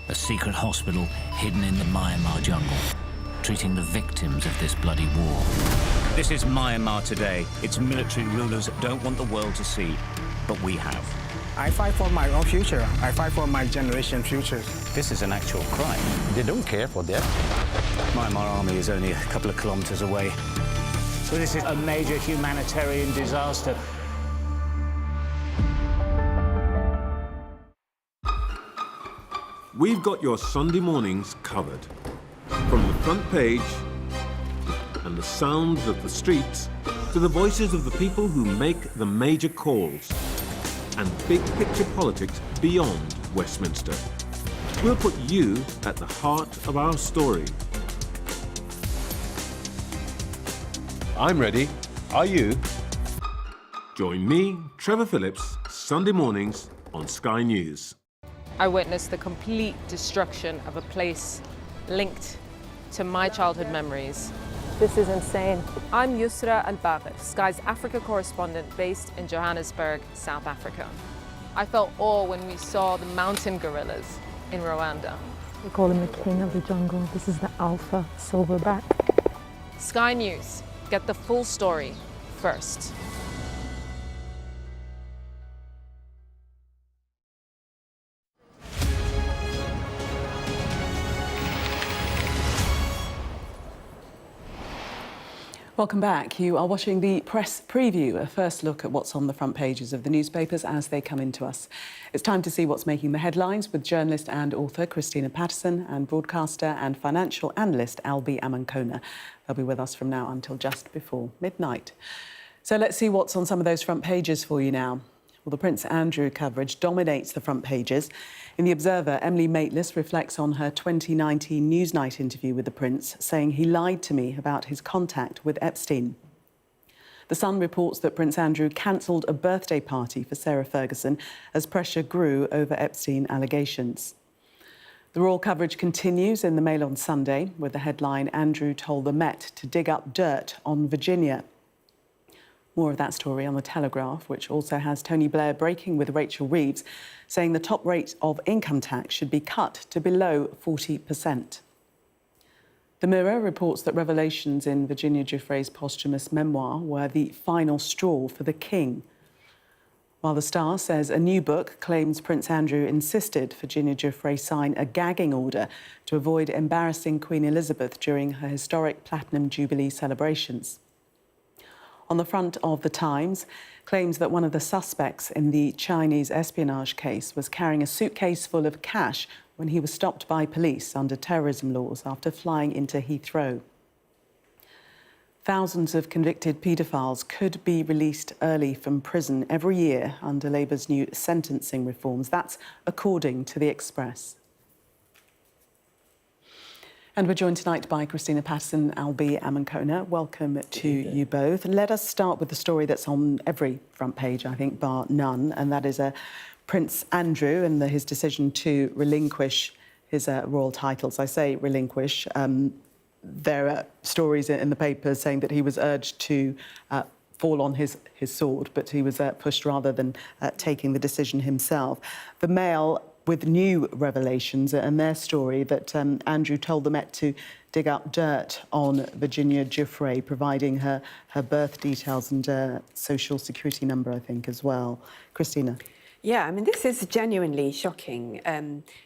a secret hospital hidden in the Myanmar jungle, treating the victims of this bloody war. This is Myanmar today. Its military rulers don't want the world to see, but we have. I fight for my own future. I fight for my generation's future. This is an actual crime. They don't care for that. Myanmar army is only a couple of kilometers away. So this is a major humanitarian disaster. We've got your Sunday mornings covered. From the front page and the sounds of the streets to the voices of the people who make the major calls and big picture politics beyond Westminster. We'll put you at the heart of our story. I'm ready. Are you? Join me, Trevor Phillips, Sunday mornings on Sky News. I witnessed the complete destruction of a place linked to my childhood memories. This is insane. I'm Yusra Al-Bagher, Sky's Africa correspondent based in Johannesburg, South Africa. I felt awe when we saw the mountain gorillas in Rwanda. We call him the king of the jungle. This is the alpha silverback. Sky News, get the full story first. Welcome back. You are watching the press preview, a first look at what's on the front pages of the newspapers as they come into us. It's time to see what's making the headlines with journalist and author Christina Patterson and broadcaster and financial analyst Albie Amankona. They'll be with us from now until just before midnight. So let's see what's on some of those front pages for you now. Well, the Prince Andrew coverage dominates the front pages. In The Observer, Emily Maitlis reflects on her 2019 Newsnight interview with the Prince, saying he lied to me about his contact with Epstein. The Sun reports that Prince Andrew cancelled a birthday party for Sarah Ferguson as pressure grew over Epstein allegations. The royal coverage continues in the Mail on Sunday with the headline, Andrew told the Met to dig up dirt on Virginia. More of that story on The Telegraph, which also has Tony Blair breaking with Rachel Reeves, saying the top rate of income tax should be cut to below 40%. The Mirror reports that revelations in Virginia Giuffre's posthumous memoir were the final straw for the King. While The Star says a new book claims Prince Andrew insisted Virginia Giuffre sign a gagging order to avoid embarrassing Queen Elizabeth during her historic Platinum Jubilee celebrations. On the front of The Times, claims that one of the suspects in the Chinese espionage case was carrying a suitcase full of cash when he was stopped by police under terrorism laws after flying into Heathrow. Thousands of convicted paedophiles could be released early from prison every year under Labour's new sentencing reforms. That's according to The Express. And we're joined tonight by Christina Patterson, Albie Amankona. Welcome to you both. Let us start with the story that's on every front page, I think, bar none, and that is Prince Andrew and his decision to relinquish his royal titles. I say relinquish. There are stories in the papers saying that he was urged to fall on his sword, but he was pushed rather than taking the decision himself. The Mail with new revelations and their story that Andrew told the Met to dig up dirt on Virginia Giuffre, providing her birth details and social security number, I think, as well. Christina. Yeah, I mean, this is genuinely shocking.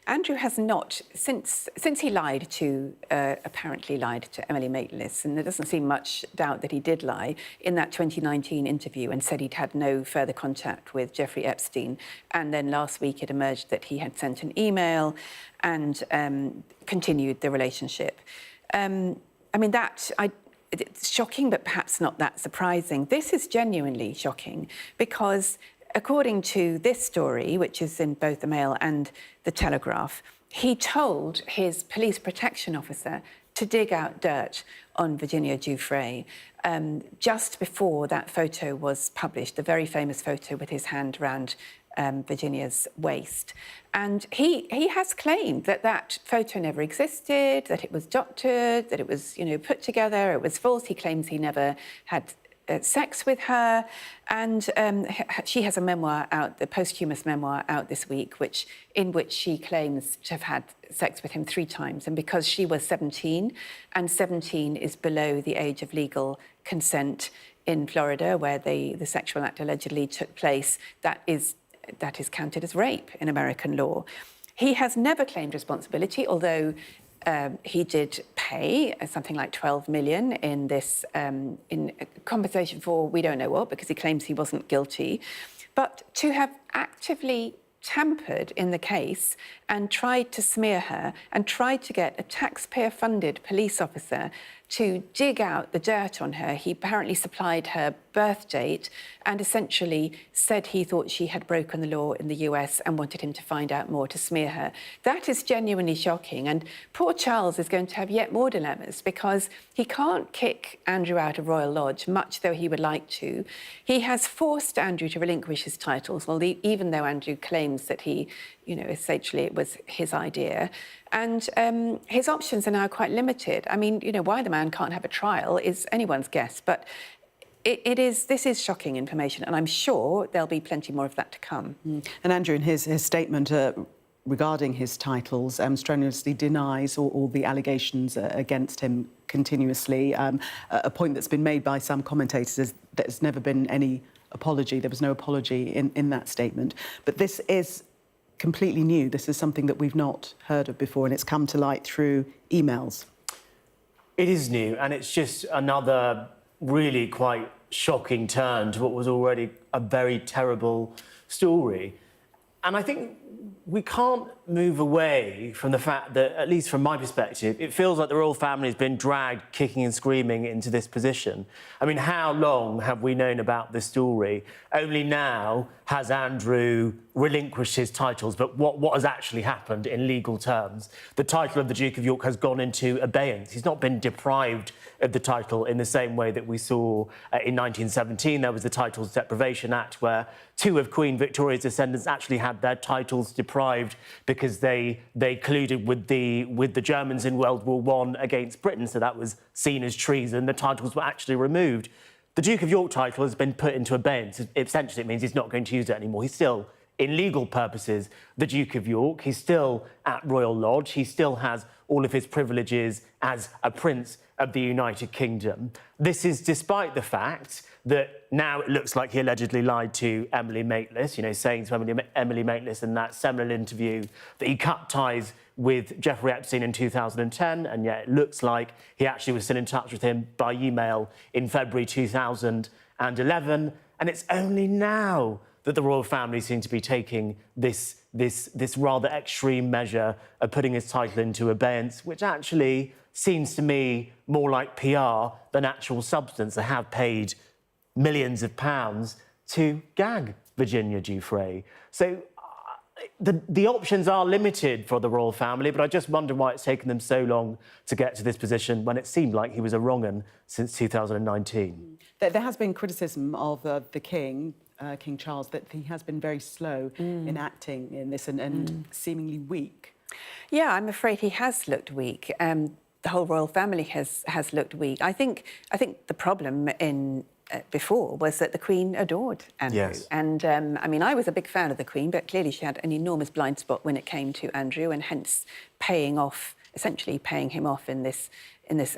Andrew has not, since he lied to, apparently lied to Emily Maitlis, and there doesn't seem much doubt that he did lie in that 2019 interview and said he'd had no further contact with Jeffrey Epstein. And then last week it emerged that he had sent an email and continued the relationship. I mean, it's shocking, but perhaps not that surprising. This is genuinely shocking because according to this story, which is in both the Mail and the Telegraph, he told his police protection officer to dig out dirt on Virginia Giuffre just before that photo was published, the very famous photo with his hand around Virginia's waist. And he has claimed that that photo never existed, that it was doctored, that it was, put together, it was false. He claims he never had sex with her, and she has a memoir out, the posthumous memoir out this week, in which she claims to have had sex with him 3 times. And because she was 17, and 17 is below the age of legal consent in Florida, where the sexual act allegedly took place, that is counted as rape in American law. He has never claimed responsibility, although he did pay something like $12 million in this in compensation for we don't know what, because he claims he wasn't guilty. But to have actively tampered in the case and tried to smear her and tried to get a taxpayer-funded police officer to dig out the dirt on her. He apparently supplied her birth date and essentially said he thought she had broken the law in the US and wanted him to find out more to smear her. That is genuinely shocking. And poor Charles is going to have yet more dilemmas because he can't kick Andrew out of Royal Lodge, much though he would like to. He has forced Andrew to relinquish his titles, even though Andrew claims that he, essentially it was his idea. And his options are now quite limited. I mean, why the man can't have a trial is anyone's guess, but this is shocking information, and I'm sure there'll be plenty more of that to come. And Andrew, in his statement regarding his titles, strenuously denies all the allegations against him continuously. A point that's been made by some commentators is that there's never been any apology. There was no apology in that statement. But this is completely new. This is something that we've not heard of before, and it's come to light through emails. It is new, and it's just another really quite shocking turn to what was already a very terrible story. And I think we can't move away from the fact that, at least from my perspective, it feels like the royal family has been dragged kicking and screaming into this position. I mean, how long have we known about this story? Only now has Andrew relinquished his titles, but what has actually happened in legal terms? The title of the Duke of York has gone into abeyance. He's not been deprived of the title in the same way that we saw in 1917. There was the Titles Deprivation Act, where 2 of Queen Victoria's descendants actually had their titles deprived because they colluded with the Germans in World War I against Britain, so that was seen as treason. The titles were actually removed. The Duke of York title has been put into abeyance. Essentially, it means he's not going to use it anymore. He's still, in legal purposes, the Duke of York. He's still at Royal Lodge. He still has all of his privileges as a prince of the United Kingdom. This is despite the fact that now it looks like he allegedly lied to Emily Maitlis, saying to Emily Maitlis in that seminal interview that he cut ties with Jeffrey Epstein in 2010, and yet it looks like he actually was still in touch with him by email in February 2011. And it's only now that the royal family seem to be taking this rather extreme measure of putting his title into abeyance, which actually seems to me more like PR than actual substance. They have paid millions of pounds to gag Virginia Giuffre. So the options are limited for the royal family, but I just wonder why it's taken them so long to get to this position when it seemed like he was a wrong-un since 2019. There has been criticism of the King, King Charles, that he has been very slow in acting in this and seemingly weak. Yeah, I'm afraid he has looked weak. The whole royal family has looked weak. I think the problem before was that the Queen adored Andrew. Yes. And, I mean, I was a big fan of the Queen, but clearly she had an enormous blind spot when it came to Andrew, and hence essentially paying him off in this.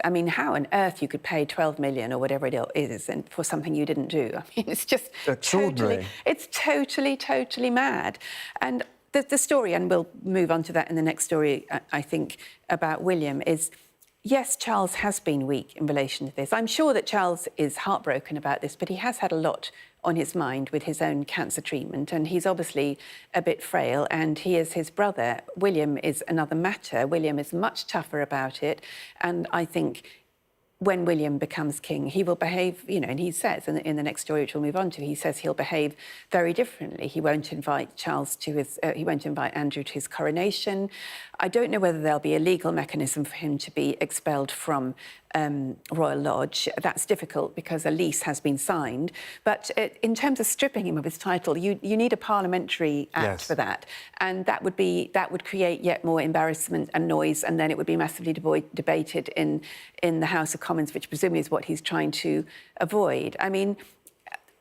I mean, how on earth you could pay 12 million or whatever it is and for something you didn't do? I mean, it's just extraordinary. It's totally mad. And the story, and we'll move on to that in the next story, I think, about William, is yes, Charles has been weak in relation to this. I'm sure that Charles is heartbroken about this, but he has had a lot on his mind with his own cancer treatment, and he's obviously a bit frail, and he is his brother. William is another matter. William is much tougher about it, and I think when William becomes king, he will behave, and he says in the next story, which we'll move on to, he says he'll behave very differently. He won't invite he won't invite Andrew to his coronation. I don't know whether there'll be a legal mechanism for him to be expelled from Royal Lodge. That's difficult because a lease has been signed. But in terms of stripping him of his title, you need a parliamentary act for that, and that would create yet more embarrassment and noise, and then it would be massively debated in the House of Commons, which presumably is what he's trying to avoid. I mean,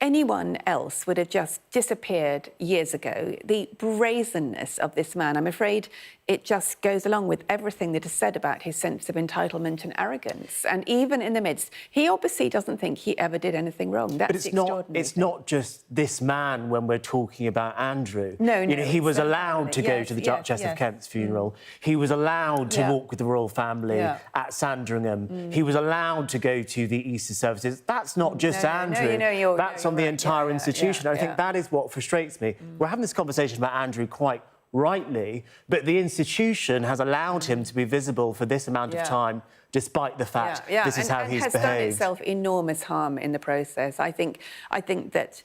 anyone else would have just disappeared years ago. The brazenness of this man, I'm afraid it just goes along with everything that is said about his sense of entitlement and arrogance. And even in the midst, he obviously doesn't think he ever did anything wrong. That's but it's not just this man when we're talking about Andrew. No, you know, he was allowed to go yes, to the yes, Duchess yes. of Kent's funeral. He was allowed to walk with the royal family at Sandringham. He was allowed to go to the Easter services. That's not just Andrew. That's on the entire institution. I think that is what frustrates me. We're having this conversation about Andrew quite rightly, but the institution has allowed him to be visible for this amount of time, despite the fact this is how he's behaved. Has done itself enormous harm in the process. I think that,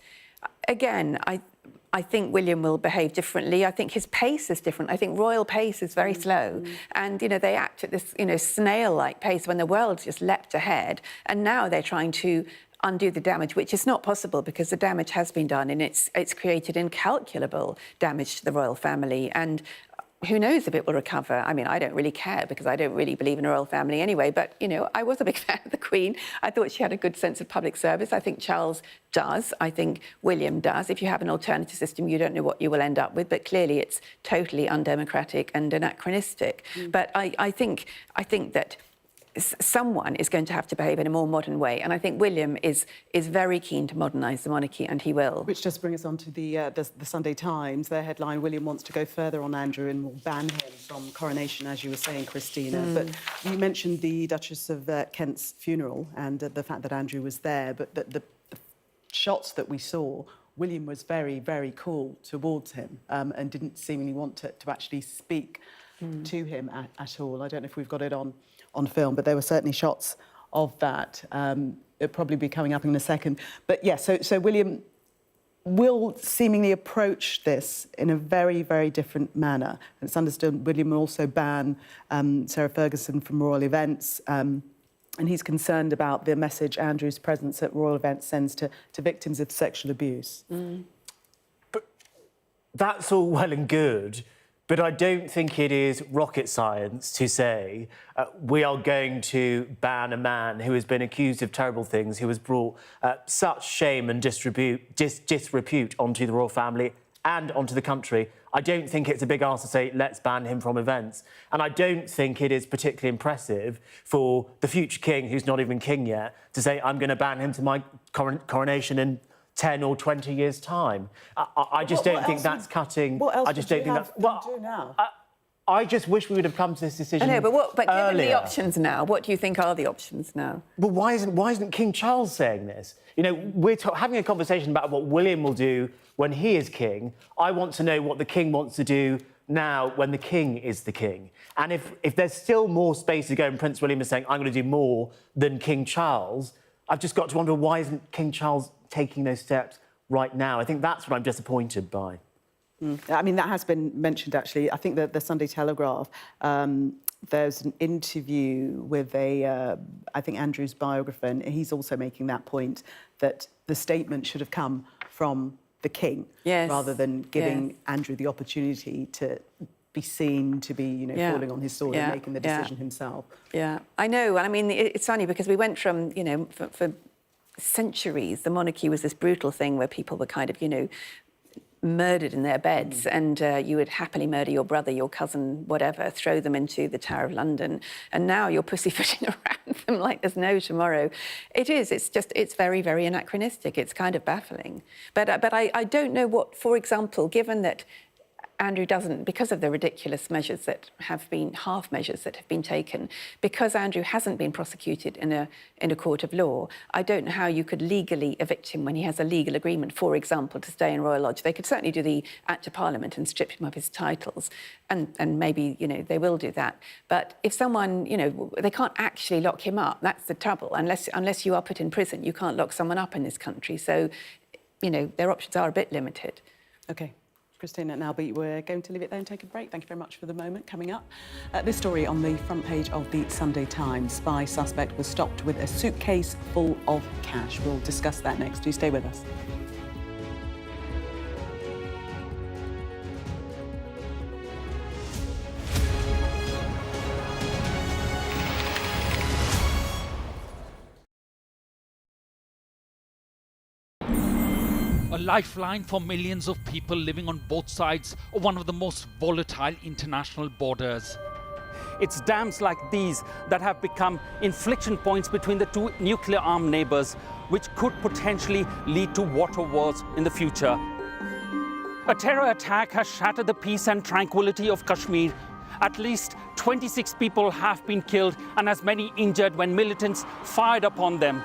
again, I think William will behave differently. I think his pace is different. I think royal pace is very slow. And, you know, they act at this, snail-like pace when the world just leapt ahead. And now they're trying to undo the damage, which is not possible because the damage has been done and it's created incalculable damage to the royal family. And who knows if it will recover? I mean, I don't really care because I don't really believe in a royal family anyway. But, I was a big fan of the Queen. I thought she had a good sense of public service. I think Charles does. I think William does. If you have an alternative system, you don't know what you will end up with. But clearly it's totally undemocratic and anachronistic. But I think that someone is going to have to behave in a more modern way, and I think William is very keen to modernise the monarchy, and he will. Which does bring us on to the Sunday Times. Their headline: William wants to go further on Andrew and will ban him from coronation, as you were saying, Christina. But you mentioned the Duchess of Kent's funeral and the fact that Andrew was there, but the shots that we saw, William was very, very cool towards him and didn't seemingly want to actually speak to him at all. I don't know if we've got it on film, but there were certainly shots of that. It'll probably be coming up in a second. But yeah, so William will seemingly approach this in a very, very different manner. And it's understood William will also ban Sarah Ferguson from royal events. And he's concerned about the message Andrew's presence at royal events sends to victims of sexual abuse. But that's all well and good. But I don't think it is rocket science to say we are going to ban a man who has been accused of terrible things, who has brought such shame and disrepute onto the royal family and onto the country. I don't think it's a big ask to say, let's ban him from events. And I don't think it is particularly impressive for the future king, who's not even king yet, to say, I'm going to ban him to my coronation in 10 or 20 years' time. I just don't think that's cutting. What else I just don't think that's. do now? I just wish we would have come to this decision. I know, but given earlier. the options now, what do you think are the options now? But why isn't King Charles saying this? We're having a conversation about what William will do when he is king. I want to know what the king wants to do now when the king is the king. And if there's still more space to go and Prince William is saying, I'm going to do more than King Charles, I've just got to wonder, why isn't King Charles taking those steps right now? I think that's what I'm disappointed by. I mean, that has been mentioned, actually. I think that the Sunday Telegraph, there's an interview with I think Andrew's biographer, and he's also making that point, that the statement should have come from the king, rather than giving Andrew the opportunity to be seen to be, falling on his sword and making the decision himself. Yeah, I know. And I mean, it's funny because we went from, for centuries, the monarchy was this brutal thing where people were kind of, murdered in their beds, and you would happily murder your brother, your cousin, whatever, throw them into the Tower of London. And now you're pussyfooting around them like there's no tomorrow. It's very, very anachronistic. It's kind of baffling. But I don't know what, for example, given that Andrew doesn't, because of the ridiculous measures that have been, half measures that have been taken, because Andrew hasn't been prosecuted in a court of law, I don't know how you could legally evict him when he has a legal agreement, for example, to stay in Royal Lodge. They could certainly do the Act of Parliament and strip him of his titles, and maybe, they will do that. But if someone, they can't actually lock him up, that's the trouble. Unless you are put in prison, you can't lock someone up in this country. So, their options are a bit limited. OK. Christina and Albie, we're going to leave it there and take a break. Thank you very much for the moment. Coming up, this story on the front page of the Sunday Times. Spy suspect was stopped with a suitcase full of cash. We'll discuss that next. Do stay with us. A lifeline for millions of people living on both sides of one of the most volatile international borders. It's dams like these that have become inflection points between the two nuclear-armed neighbors, which could potentially lead to water wars in the future. A terror attack has shattered the peace and tranquility of Kashmir. At least 26 people have been killed and as many injured when militants fired upon them.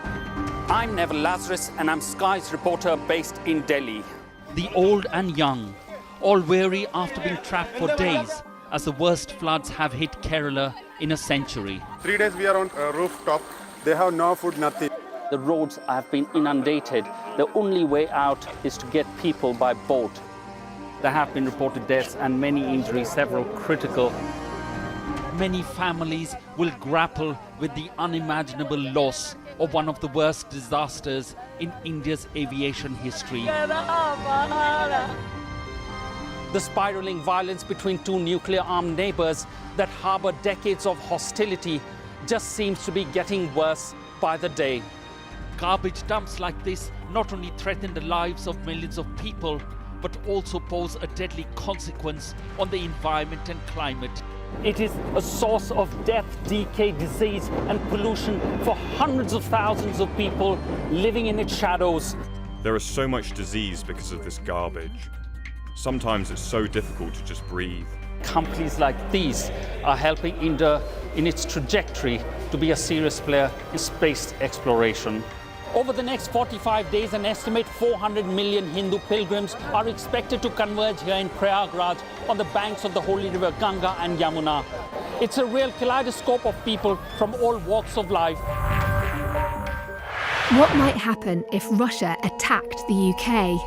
I'm Neville Lazarus and I'm Sky's reporter based in Delhi. The old and young, all weary after being trapped for days as the worst floods have hit Kerala in a century. 3 days we are on a rooftop. They have no food, nothing. The roads have been inundated. The only way out is to get people by boat. There have been reported deaths and many injuries, several critical. Many families will grapple with the unimaginable loss of one of the worst disasters in India's aviation history. The spiraling violence between two nuclear-armed neighbors that harbor decades of hostility just seems to be getting worse by the day. Garbage dumps like this not only threaten the lives of millions of people, but also pose a deadly consequence on the environment and climate. It is a source of death, decay, disease and pollution for hundreds of thousands of people living in its shadows. There is so much disease because of this garbage. Sometimes it's so difficult to just breathe. Companies like these are helping India in its trajectory to be a serious player in space exploration. Over the next 45 days, an estimated 400 million Hindu pilgrims are expected to converge here in Prayagraj on the banks of the holy river Ganga and Yamuna. It's a real kaleidoscope of people from all walks of life. What might happen if Russia attacked the UK?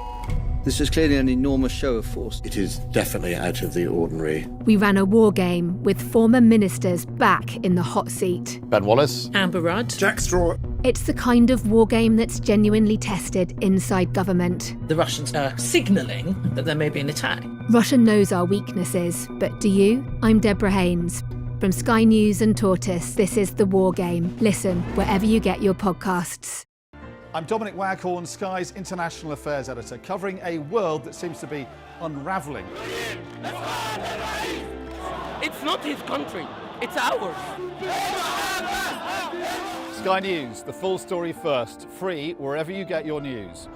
This is clearly an enormous show of force. It is definitely out of the ordinary. We ran a war game with former ministers back in the hot seat. Ben Wallace. Amber Rudd. Jack Straw. It's the kind of war game that's genuinely tested inside government. The Russians are signalling that there may be an attack. Russia knows our weaknesses, but do you? I'm Deborah Haynes. From Sky News and Tortoise, this is The War Game. Listen wherever you get your podcasts. I'm Dominic Waghorn, Sky's International Affairs Editor, covering a world that seems to be unravelling. It's not his country, it's ours. Sky News, the full story first, free wherever you get your news.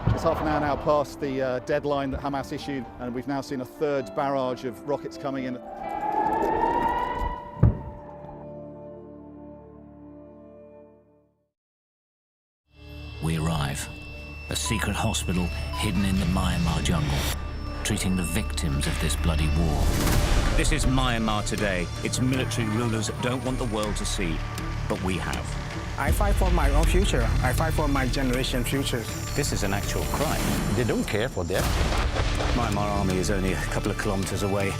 It's half an hour now past the deadline that Hamas issued, and we've now seen a third barrage of rockets coming in. We arrive. A secret hospital hidden in the Myanmar jungle, treating the victims of this bloody war. This is Myanmar today. Its military rulers don't want the world to see, but we have. I fight for my own future. I fight for my generation's future. This is an actual crime. They don't care for that. Myanmar army is only a couple of kilometers away.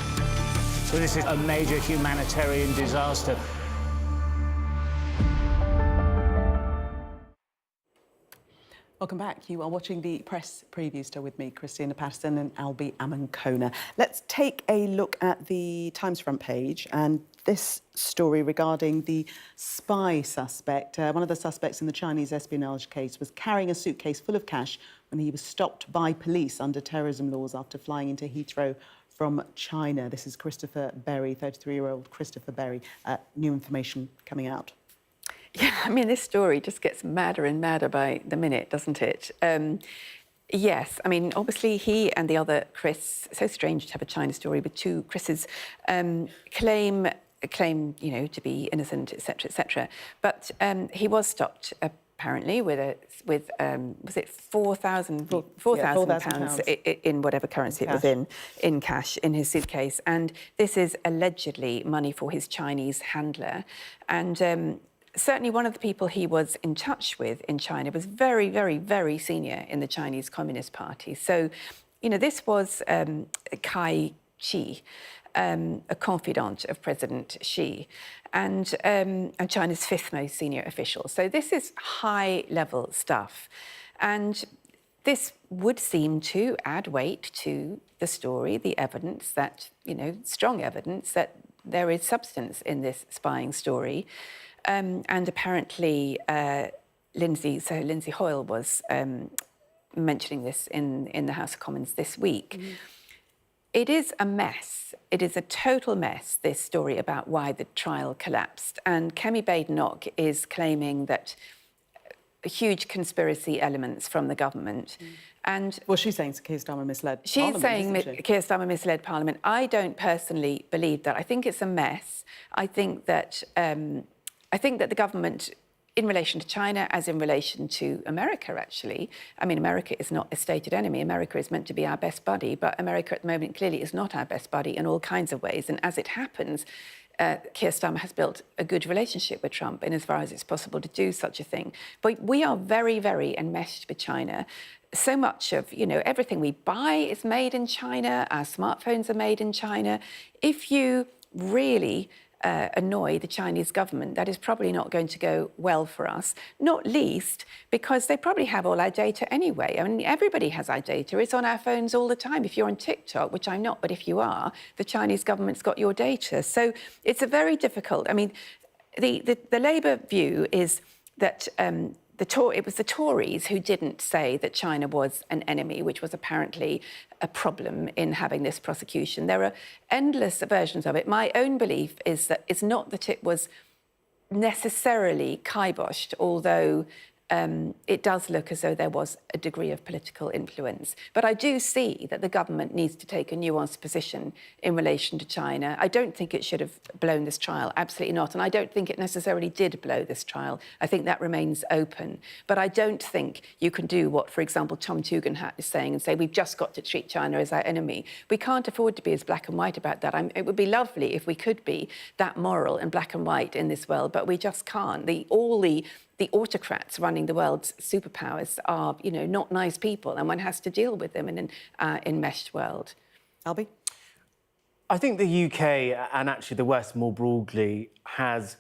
So this is a major humanitarian disaster. Welcome back. You are watching the press preview. Still with me, Christina Patterson and Albie Amankona. Let's take a look at the Times front page and this story regarding the spy suspect. One of the suspects in the Chinese espionage case was carrying a suitcase full of cash when he was stopped by police under terrorism laws after flying into Heathrow from China. This is Christopher Berry, 33-year-old Christopher Berry. New information coming out. Yeah, I mean, this story just gets madder and madder by the minute, doesn't it? Yes, I mean, obviously he and the other Chris, so strange to have a China story with two Chris's, claim, you know, to be innocent, etc., etc. But he was stopped apparently with was it £4,000 in whatever currency it was in cash in his suitcase, and this is allegedly money for his Chinese handler, and. Certainly one of the people he was in touch with in China was very, very, very senior in the Chinese Communist Party. So you know, this was Kai Chi, a confidant of President Xi, and China's fifth most senior official. So this is high-level stuff. And this would seem to add weight to the story, the evidence that, you know, strong evidence that there is substance in this spying story. And apparently, Lindsay Hoyle was mentioning this in the House of Commons this week. It is a mess. It is a total mess, this story about why the trial collapsed. And Kemi Badenoch is claiming that huge conspiracy elements from the government. And well, she's saying Keir Starmer misled She's Parliament, saying isn't she? Keir Starmer misled Parliament. I don't personally believe that. I think it's a mess. I think that the government, in relation to China, as in relation to America, actually. I mean, America is not a stated enemy. America is meant to be our best buddy, but America at the moment clearly is not our best buddy in all kinds of ways. And as it happens, Keir Starmer has built a good relationship with Trump in as far as it's possible to do such a thing. But we are very, very enmeshed with China. So much of, you know, everything we buy is made in China. Our smartphones are made in China. If you really annoy the Chinese government, that is probably not going to go well for us, not least because they probably have all our data anyway. I mean, everybody has our data. It's on our phones all the time. If you're on TikTok, which I'm not, but if you are, the Chinese government's got your data. So it's a very difficult, I mean, the Labour view is that it was the Tories who didn't say that China was an enemy, which was apparently a problem in having this prosecution. There are endless versions of it. My own belief is that it's not that it was necessarily kiboshed, although it does look as though there was a degree of political influence. But I do see that the government needs to take a nuanced position in relation to China. I don't think it should have blown this trial, absolutely not. And I don't think it necessarily did blow this trial. I think that remains open. But I don't think you can do what, for example, Tom Tugendhat is saying and say, we've just got to treat China as our enemy. We can't afford to be as black and white about that. It would be lovely if we could be that moral and black and white in this world, but we just can't. The autocrats running the world's superpowers are, you know, not nice people, and one has to deal with them in an enmeshed world. Albie? I think the UK and actually the West more broadly has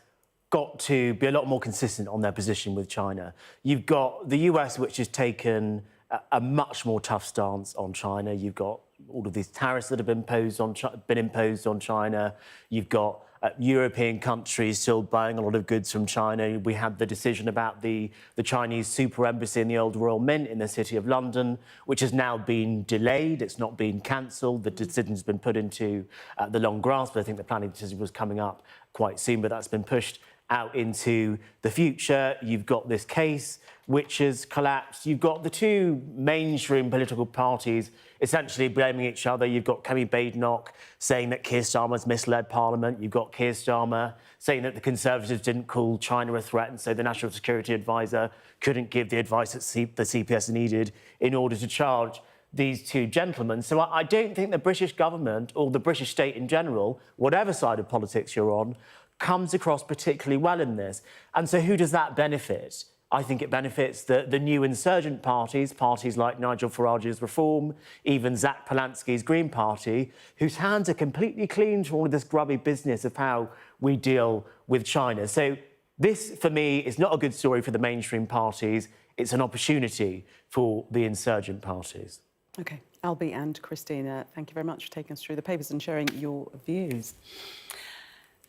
got to be a lot more consistent on their position with China. You've got the US, which has taken a much more tough stance on China. You've got all of these tariffs that have been imposed on China. You've got European countries still buying a lot of goods from China. We had the decision about the Chinese super embassy in the Old Royal Mint in the City of London, which has now been delayed. It's not been cancelled. The decision's been put into the long grass, but I think the planning decision was coming up quite soon, but that's been pushed out into the future. You've got this case which has collapsed. You've got the two mainstream political parties essentially blaming each other. You've got Kemi Badenoch saying that Keir Starmer's misled Parliament. You've got Keir Starmer saying that the Conservatives didn't call China a threat, and so the National Security Advisor couldn't give the advice that the CPS needed in order to charge these two gentlemen. So I don't think the British government or the British state in general, whatever side of politics you're on, comes across particularly well in this. And so who does that benefit? I think it benefits the new insurgent parties like Nigel Farage's Reform, even Zach Polanski's Green Party, whose hands are completely clean from all of this grubby business of how we deal with China. So this, for me, is not a good story for the mainstream parties. It's an opportunity for the insurgent parties. OK. Albie and Christina, thank you very much for taking us through the papers and sharing your views.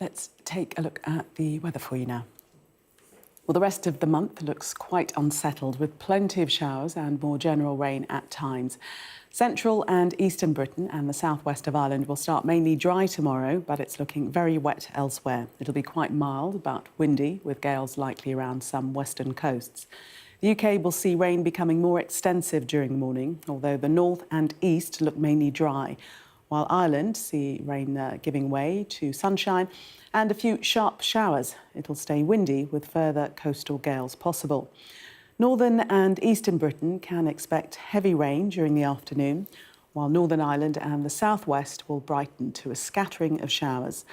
Let's take a look at the weather for you now. Well, the rest of the month looks quite unsettled, with plenty of showers and more general rain at times. Central and eastern Britain and the southwest of Ireland will start mainly dry tomorrow, but it's looking very wet elsewhere. It'll be quite mild, but windy, with gales likely around some western coasts. The UK will see rain becoming more extensive during the morning, although the north and east look mainly dry, while Ireland see rain giving way to sunshine and a few sharp showers. It'll stay windy with further coastal gales possible. Northern and eastern Britain can expect heavy rain during the afternoon, while Northern Ireland and the southwest will brighten to a scattering of showers.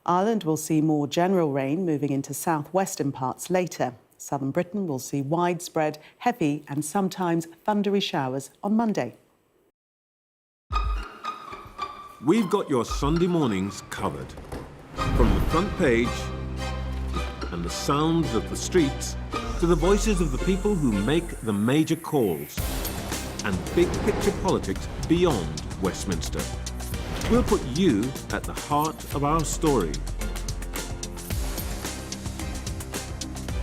Ireland will see more general rain moving into southwestern parts later. Southern Britain will see widespread heavy and sometimes thundery showers on Monday. We've got your Sunday mornings covered. From the front page and the sounds of the streets to the voices of the people who make the major calls and big picture politics beyond Westminster. We'll put you at the heart of our story.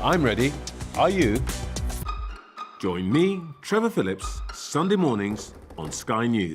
I'm ready. Are you? Join me, Trevor Phillips, Sunday mornings on Sky News.